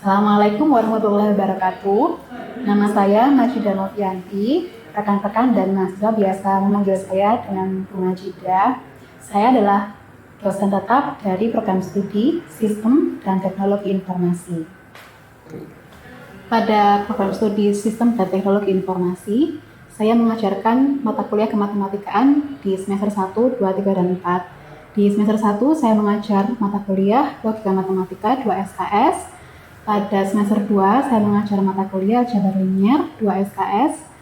Assalamualaikum warahmatullahi wabarakatuh. Nama saya Majida Novianti. Rekan-rekan dan mahasiswa biasa memanggil saya dengan Bu Majida. Saya adalah dosen tetap dari program studi Sistem dan Teknologi Informasi. Pada program studi Sistem dan Teknologi Informasi, saya mengajarkan mata kuliah kematematikaan di semester 1, 2, 3, dan 4. Di semester 1, saya mengajar mata kuliah Logika Matematika 2 SKS. Pada semester 2, saya mengajar mata kuliah Aljabar Linier 2 SKS.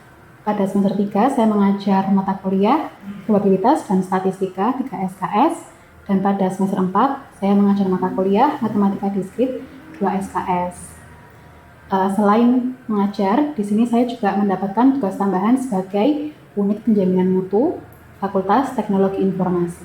Pada semester 3, saya mengajar mata kuliah Probabilitas dan Statistika 3 SKS. Dan pada semester 4, saya mengajar mata kuliah Matematika Diskrit 2 SKS. Selain mengajar, di sini saya juga mendapatkan tugas tambahan sebagai unit penjaminan mutu Fakultas Teknologi Informasi.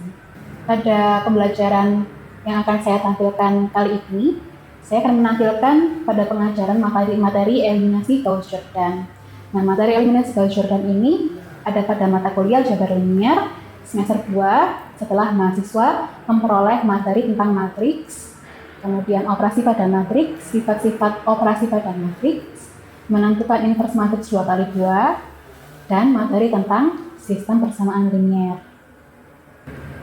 Pada pembelajaran yang akan saya tampilkan kali ini, saya akan menampilkan pada pengajaran materi eliminasi Gauss-Jordan. Nah, materi eliminasi Gauss-Jordan ini ada pada mata kuliah Aljabar Linier semester 2 setelah mahasiswa memperoleh materi tentang matriks, kemudian operasi pada matriks, sifat-sifat operasi pada matriks, menentukan invers matriks 2x2, dan materi tentang sistem persamaan linier.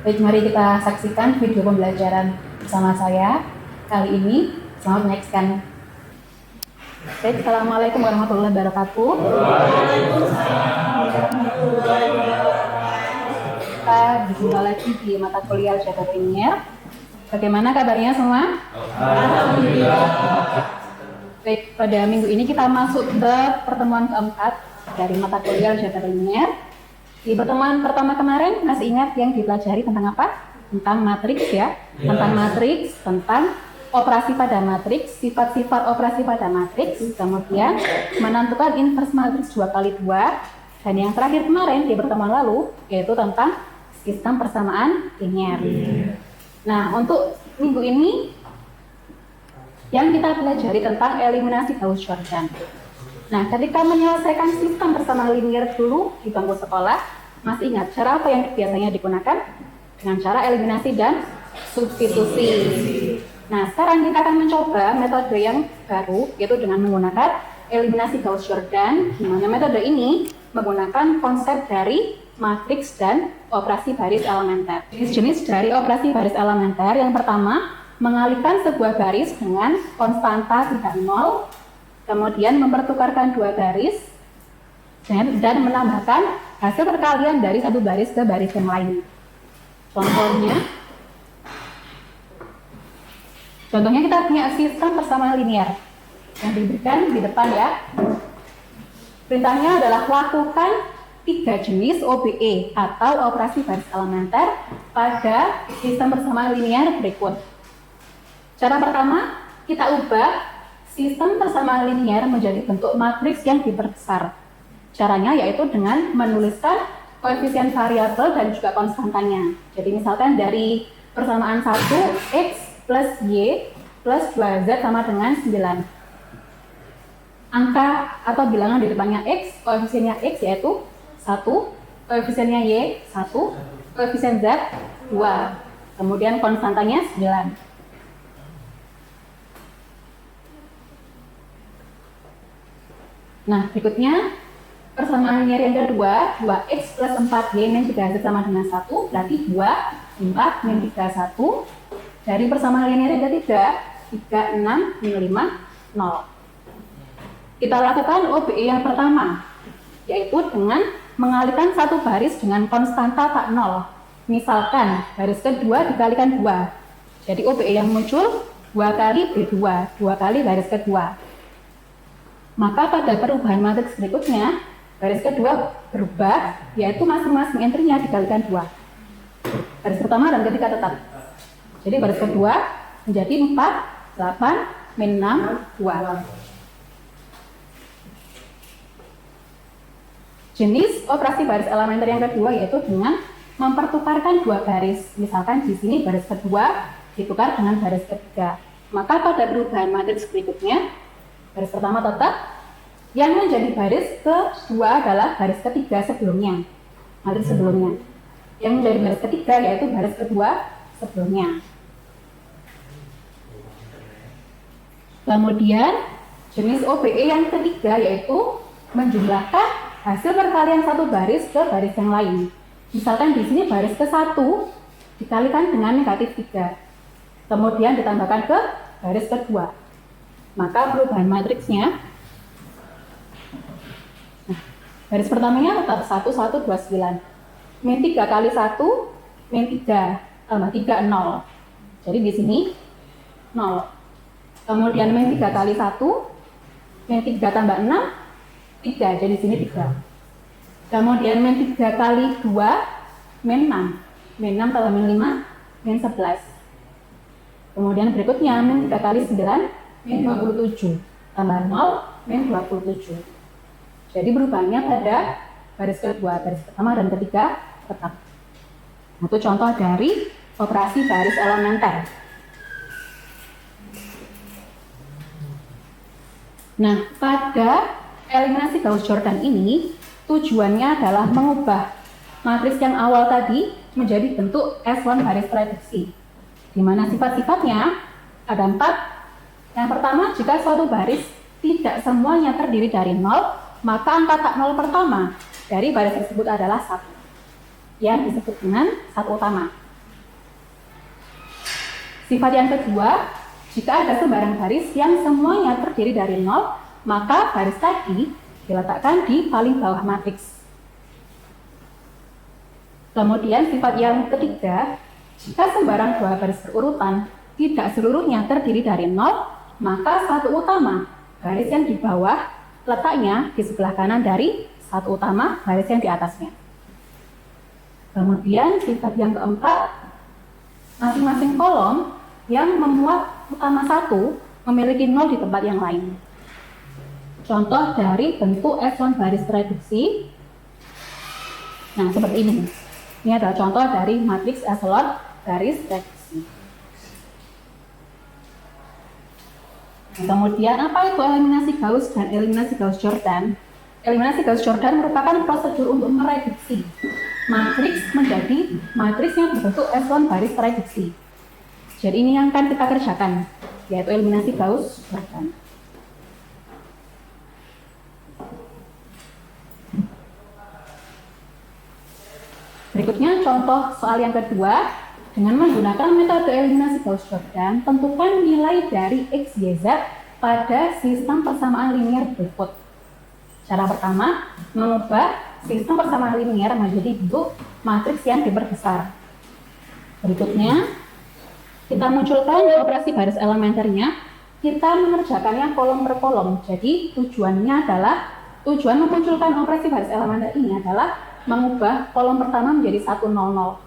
Baik, mari kita saksikan video pembelajaran bersama saya kali ini. Selamat menyaksikan. Baik, Assalamualaikum warahmatullahi wabarakatuh. Kita berjumpa lagi di mata kuliah Aljabar Linier. Bagaimana kabarnya semua? Alhamdulillah. Baik, pada minggu ini kita masuk ke pertemuan keempat dari mata kuliah Aljabar Linier. Di pertemuan pertama kemarin masih ingat yang dipelajari tentang apa? Tentang matriks ya, tentang matriks, tentang operasi pada matriks, sifat-sifat operasi pada matriks, kemudian menentukan invers matriks 2x2, dan yang terakhir kemarin di pertemuan lalu yaitu tentang sistem persamaan linier. Nah, untuk minggu ini yang kita pelajari tentang eliminasi Gauss-Jordan. Nah, ketika menyelesaikan sistem persamaan linier dulu di bangku sekolah, masih ingat cara apa yang biasanya digunakan? Dengan cara eliminasi dan substitusi. Nah, sekarang kita akan mencoba metode yang baru, yaitu dengan menggunakan eliminasi Gauss-Jordan, di mana metode ini menggunakan konsep dari matriks dan operasi baris elementer. Jenis-jenis dari operasi baris elementer yang pertama, mengalihkan sebuah baris dengan konstanta tidak nol, kemudian mempertukarkan dua baris dan menambahkan hasil perkalian dari satu baris ke baris yang lain. Contohnya kita punya sistem persamaan linier yang diberikan di depan ya. Perintahnya adalah lakukan 3 jenis OBE atau operasi baris elementer pada sistem persamaan linier berikut. Cara pertama, kita ubah sistem persamaan linier menjadi bentuk matriks yang diperbesar. Caranya yaitu dengan menuliskan koefisien variabel dan juga konstantanya. Jadi misalkan dari persamaan 1, X plus Y plus 2Z sama dengan 9. Angka atau bilangan di depannya X, koefisiennya X yaitu 1, koefisiennya Y 1, koefisien Z 2, kemudian konstantanya 9. Nah, berikutnya persamaan linier yang kedua, 2x plus 4y min 3z sama dengan 1, berarti 2, 4, min 3, 1. Dari persamaan linier yang ketiga, 3, 6, min 5, 0. Kita lakukan OBE yang pertama, yaitu dengan mengalihkan satu baris dengan konstanta tak nol. Misalkan, baris kedua dikalikan 2. Jadi OBE yang muncul 2 kali B2, 2 kali baris kedua. Maka pada perubahan matriks berikutnya, baris kedua berubah, yaitu masing-masing entry-nya dikalikan 2. Baris pertama dan ketiga tetap. Jadi baris kedua menjadi 4, 8, min 6, 2. Jenis operasi baris elementer yang kedua yaitu dengan mempertukarkan dua baris. Misalkan di sini baris kedua ditukar dengan baris ketiga. Maka pada perubahan matriks berikutnya, baris pertama tetap, yang menjadi baris kedua adalah baris ketiga sebelumnya, matriks sebelumnya. Yang menjadi baris ketiga yaitu baris kedua sebelumnya. Kemudian jenis OBE yang ketiga yaitu menjumlahkan hasil perkalian satu baris ke baris yang lain. Misalkan di sini baris ke-1 dikalikan dengan negatif 3. Kemudian ditambahkan ke baris kedua. Maka perubahan matriksnya, baris pertamanya tetap 1, 1, 2, 9. Min 3 kali 1, min 3 tambah 3, 0. Jadi di sini 0. Kemudian min 3 kali 1, min 3 tambah 6, 3. Jadi di sini 3. Kemudian min 3 kali 2, min 6. Min 6 tambah min 5, min 11. Kemudian berikutnya min 3 kali 9, min 27. Tambah 0, min 27. Jadi perubahannya pada baris kedua, baris pertama dan ketiga tetap. Itu contoh dari operasi baris elementer. Nah, pada eliminasi Gauss-Jordan ini tujuannya adalah mengubah matriks yang awal tadi menjadi bentuk S1 baris reduksi, di mana sifat-sifatnya ada 4. Yang pertama, jika suatu baris tidak semuanya terdiri dari 0, maka angka tak 0 pertama dari baris tersebut adalah 1, yang disebut dengan satu utama. Sifat yang kedua, jika ada sembarang baris yang semuanya terdiri dari 0, maka baris tadi diletakkan di paling bawah matriks. Kemudian sifat yang ketiga, jika sembarang dua baris berurutan tidak seluruhnya terdiri dari 0, maka satu utama baris yang di bawah letaknya di sebelah kanan dari satu utama baris yang di atasnya. Kemudian sifat yang keempat, masing-masing kolom yang memuat utama 1 memiliki 0 di tempat yang lain. Contoh dari bentuk S1 baris reduksi. Nah, seperti ini. Ini adalah contoh dari matriks echelon baris reduksi. Nah, kemudian apa itu eliminasi Gauss dan eliminasi Gauss-Jordan? Eliminasi Gauss-Jordan merupakan prosedur untuk mereduksi matriks menjadi matriks yang berbentuk S1 baris reduksi. Jadi ini yang akan kita kerjakan, yaitu eliminasi Gauss-Jordan. Berikutnya contoh soal yang kedua. Dengan menggunakan metode eliminasi Gauss-Jordan, tentukan nilai dari X, Y, Z pada sistem persamaan linier berikut. Cara pertama, mengubah sistem persamaan linier menjadi bentuk matriks yang diperbesar. Berikutnya, kita munculkan operasi baris elementernya. Kita mengerjakannya kolom per kolom. Jadi tujuan memunculkan operasi baris elementer ini adalah mengubah kolom pertama menjadi 1, 0, 0.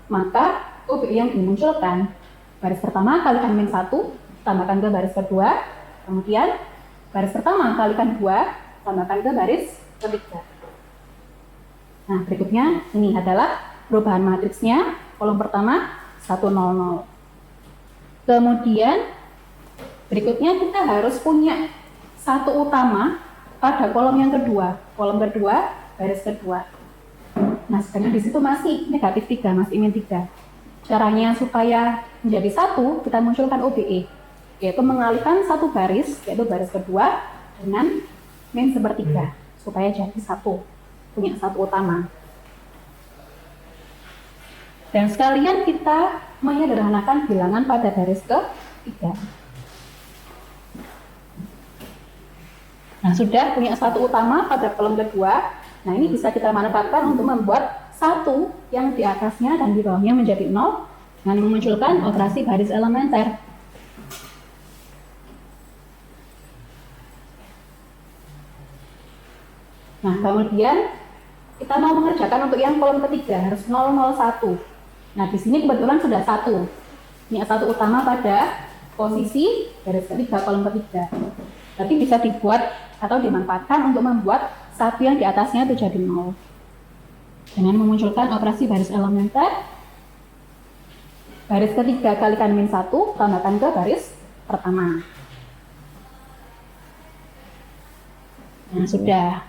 Maka OBE yang dimunculkan, baris pertama kalikan min 1, tambahkan ke baris kedua, kemudian baris pertama kalikan 2, tambahkan ke baris ketiga. Nah, berikutnya ini adalah perubahan matriksnya, kolom pertama 1, 0, 0. Kemudian berikutnya kita harus punya satu utama pada kolom yang kedua, baris kedua. Nah, sedangkan di situ masih negatif 3, masih min 3. Caranya supaya menjadi 1, kita munculkan OBE, yaitu mengalihkan satu baris, yaitu baris kedua, dengan min 1/3, supaya jadi 1, punya satu utama. Dan sekalian kita menyederhanakan bilangan pada baris ke-3. Nah, sudah punya satu utama pada kolom kedua. Nah, ini bisa kita manfaatkan untuk membuat 1 yang di atasnya dan di bawahnya menjadi 0 dengan memunculkan operasi baris elementer. Nah, kemudian kita mau mengerjakan untuk yang kolom ketiga harus 0, 0, 1. Nah, di sini kebetulan sudah 1. Ini satu utama pada posisi baris ketiga kolom ketiga. Tapi bisa dibuat atau dimanfaatkan untuk membuat 1 yang di atasnya itu jadi 0. Dengan memunculkan operasi baris elementer, baris ketiga kalikan min 1, tambahkan ke baris pertama. Nah, sudah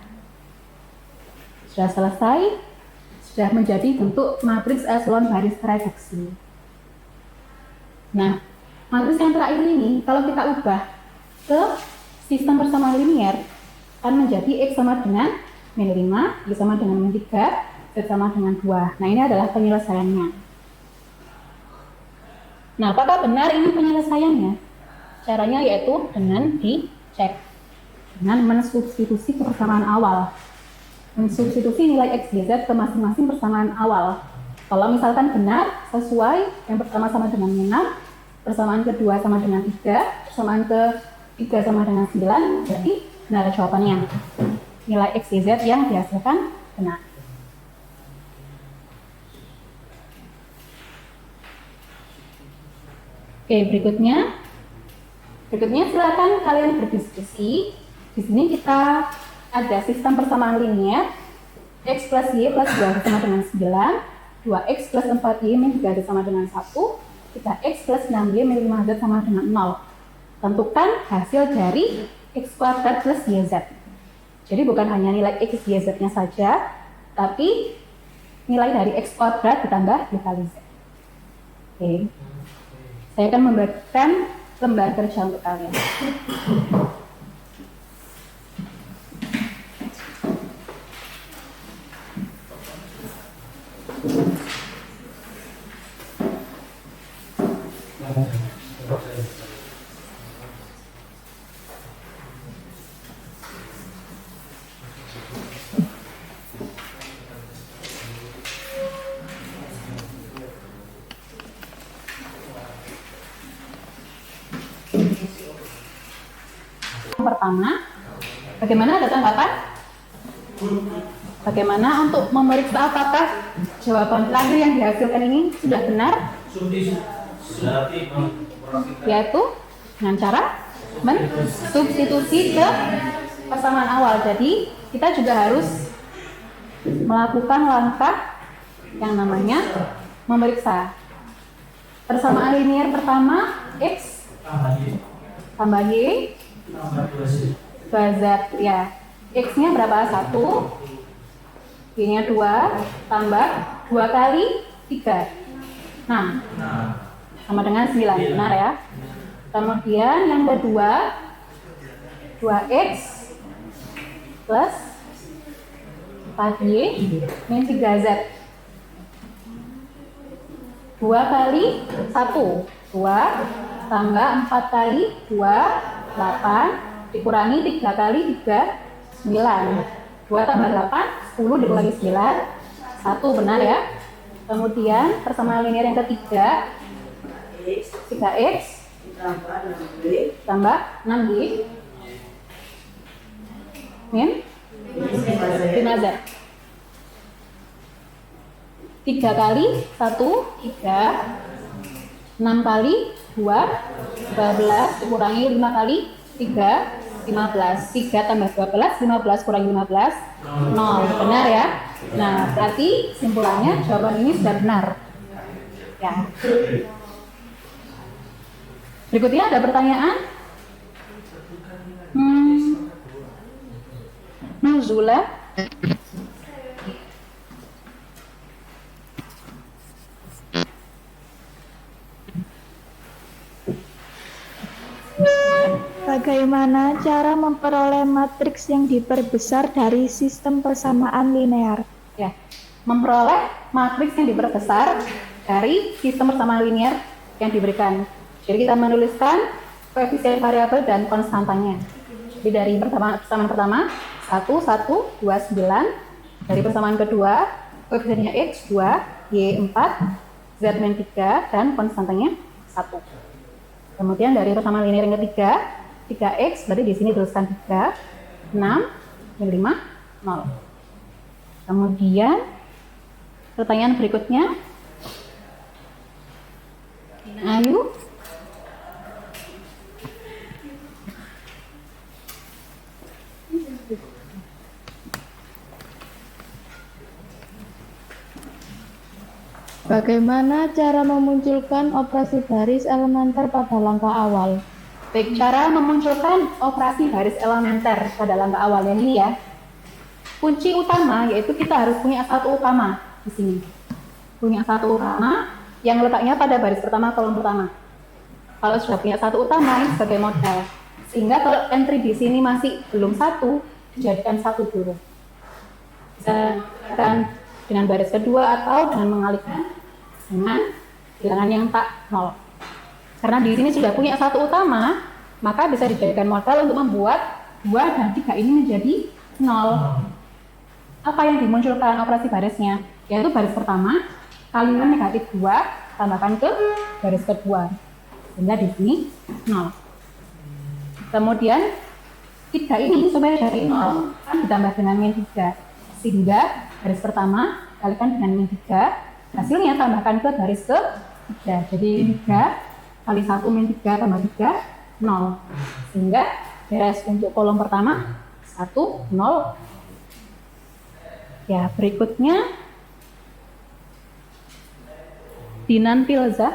selesai, sudah menjadi bentuk matriks echelon baris reduksi. Nah, matriks yang terakhir ini, kalau kita ubah ke sistem persamaan linear akan menjadi X sama dengan min 5, Y sama dengan min 3, Z sama dengan 2. Nah, ini adalah penyelesaiannya. Nah, apakah benar ini penyelesaiannya? Caranya yaitu dengan dicek, dengan mensubstitusi ke persamaan awal. Mensubstitusi nilai X, Y, Z ke masing-masing persamaan awal. Kalau misalkan benar, sesuai, yang pertama sama dengan 6, persamaan kedua sama dengan 3, persamaan ketiga sama dengan 9, berarti benar jawabannya. Nilai X, Y, Z yang dihasilkan benar. Oke, berikutnya silakan kalian berdiskusi. Di sini kita ada sistem persamaan linear X plus Y plus 2 sama dengan 9, 2X plus 4Y min 3Z sama dengan 1, 3X plus 6Y min 5Z sama dengan 0. Tentukan hasil dari X kuadrat plus YZ. Jadi bukan hanya nilai X, Y, Z-nya saja, tapi nilai dari X kuadrat ditambah dikali Z. Oke. Saya akan membagikan lembar kerja untuk kalian. Pertama, bagaimana ada tanggapan? Bagaimana untuk memeriksa apakah jawaban terakhir yang dihasilkan ini sudah benar? Yaitu dengan cara mensubstitusi ke persamaan awal. Jadi kita juga harus melakukan langkah yang namanya memeriksa. Persamaan linear pertama X tambah Y 2Z, ya. X-nya berapa? 1, Y-nya 2, tambah 2 kali 3. 6. Sama dengan 9, benar ya. Kemudian yang kedua, 2X plus 4Y min 3Z. 2 kali 1, 2, tambah 4 kali 2, 8, dikurangi 3 kali 3, 9. 2 tambah 8, 10 dikurangi 9, 1, benar ya. Kemudian persamaan linear yang ketiga, 3X tambah 6Y min 5Z. 3 kali 1, 3, 6 kali 2, 12, dikurangi 5 kali 3, 15. 3 tambah 12, 15 kurangi 15, 0. Benar ya? Nah, berarti simpulannya jawaban ini sudah benar. Ya. Berikutnya ada pertanyaan? Nuzula. Bagaimana cara memperoleh matriks yang diperbesar dari sistem persamaan linear? Ya, memperoleh matriks yang diperbesar dari sistem persamaan linear yang diberikan. Jadi kita menuliskan koefisien variabel dan konstantanya. Jadi dari persamaan pertama 1, 1, 2, 9. Dari persamaan kedua koefisiennya X 2, Y 4, Z min 3 dan konstantanya 1. Kemudian dari persamaan linear yang ketiga 3X, berarti di sini tuliskan 3, 6, min 5, 0. Kemudian pertanyaan berikutnya, Ayu. Bagaimana cara memunculkan operasi baris elementer pada langkah awal? Baik, cara memunculkan operasi baris elementer pada langkah awal yang ini ya. Kunci utama yaitu kita harus punya satu utama di sini. Punya satu utama yang letaknya pada baris pertama kolom pertama. Kalau sudah punya satu utama ini sebagai modal. Sehingga kalau entry di sini masih belum 1, dijadikan 1 dulu. Bisa dengan baris kedua atau dengan mengalihkan dengan bilangan yang tak 0. Karena di sini sudah punya 1 utama, maka bisa dijadikan modal untuk membuat 2 dan 3 ini menjadi 0. Apa yang dimunculkan operasi barisnya? Yaitu baris pertama kalikan negatif 2 tambahkan ke baris kedua, sehingga di sini 0. Kemudian 3 ini supaya dari 0 kan ditambah dengan min 3, sehingga baris pertama kalikan dengan min 3, hasilnya tambahkan ke baris ke-3. Jadi 3 kali 1 min 3 tambah 3, 0. Sehingga beres untuk kolom pertama 1, 0. Ya, berikutnya Dinan Pilza.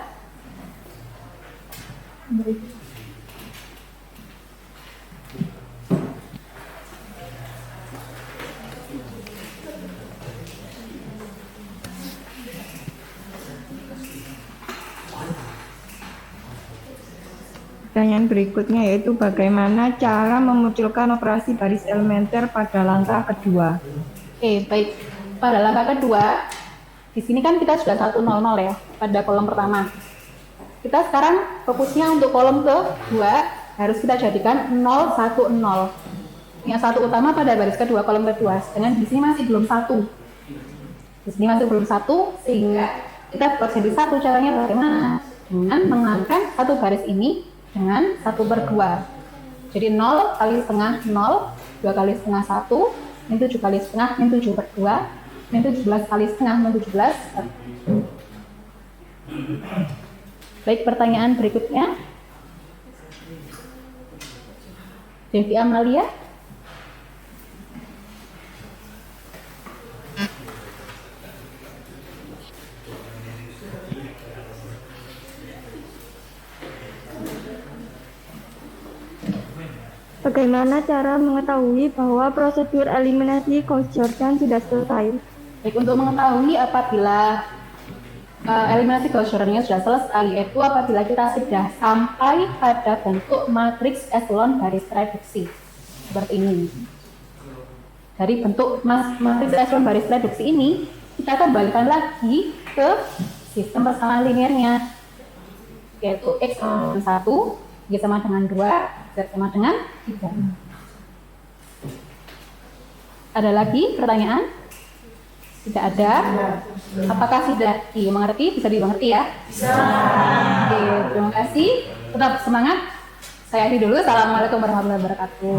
Pertanyaan berikutnya yaitu bagaimana cara memunculkan operasi baris elementer pada langkah kedua. Oke, baik. Pada langkah kedua, di sini kan kita sudah 1, 0, 0 ya pada kolom pertama. Kita sekarang fokusnya untuk kolom kedua harus kita jadikan 0, 1, 0. Yang 1 utama pada baris kedua kolom kedua, sedangkan di sini masih belum 1. Di sini masih belum 1, sehingga kita buat jadi 1. Caranya bagaimana? Dengan mengalihkan 1 baris ini dengan 1/2. Jadi 0 kali setengah 0, 2 kali setengah 1, min 7 kali setengah, min 7/2, min 17 kali setengah, min 17. Baik, pertanyaan berikutnya. Devi Amalia. Bagaimana cara mengetahui bahwa prosedur eliminasi Gauss-Jordan sudah selesai? Baik, untuk mengetahui apabila eliminasi Gauss-Jordan sudah selesai, yaitu apabila kita sudah sampai pada bentuk matriks echelon baris reduksi seperti ini. Dari bentuk matriks echelon baris reduksi ini, kita kembalikan lagi ke sistem persamaan linearnya, yaitu X sama dengan 1, Y sama dengan 2, Z sama dengan 3. Ada lagi pertanyaan? Tidak ada? Apakah sudah dimengerti? Bisa dimengerti ya? Bisa. Oke, terima kasih. Tetap semangat. Saya akhiri dulu. Assalamualaikum warahmatullahi wabarakatuh.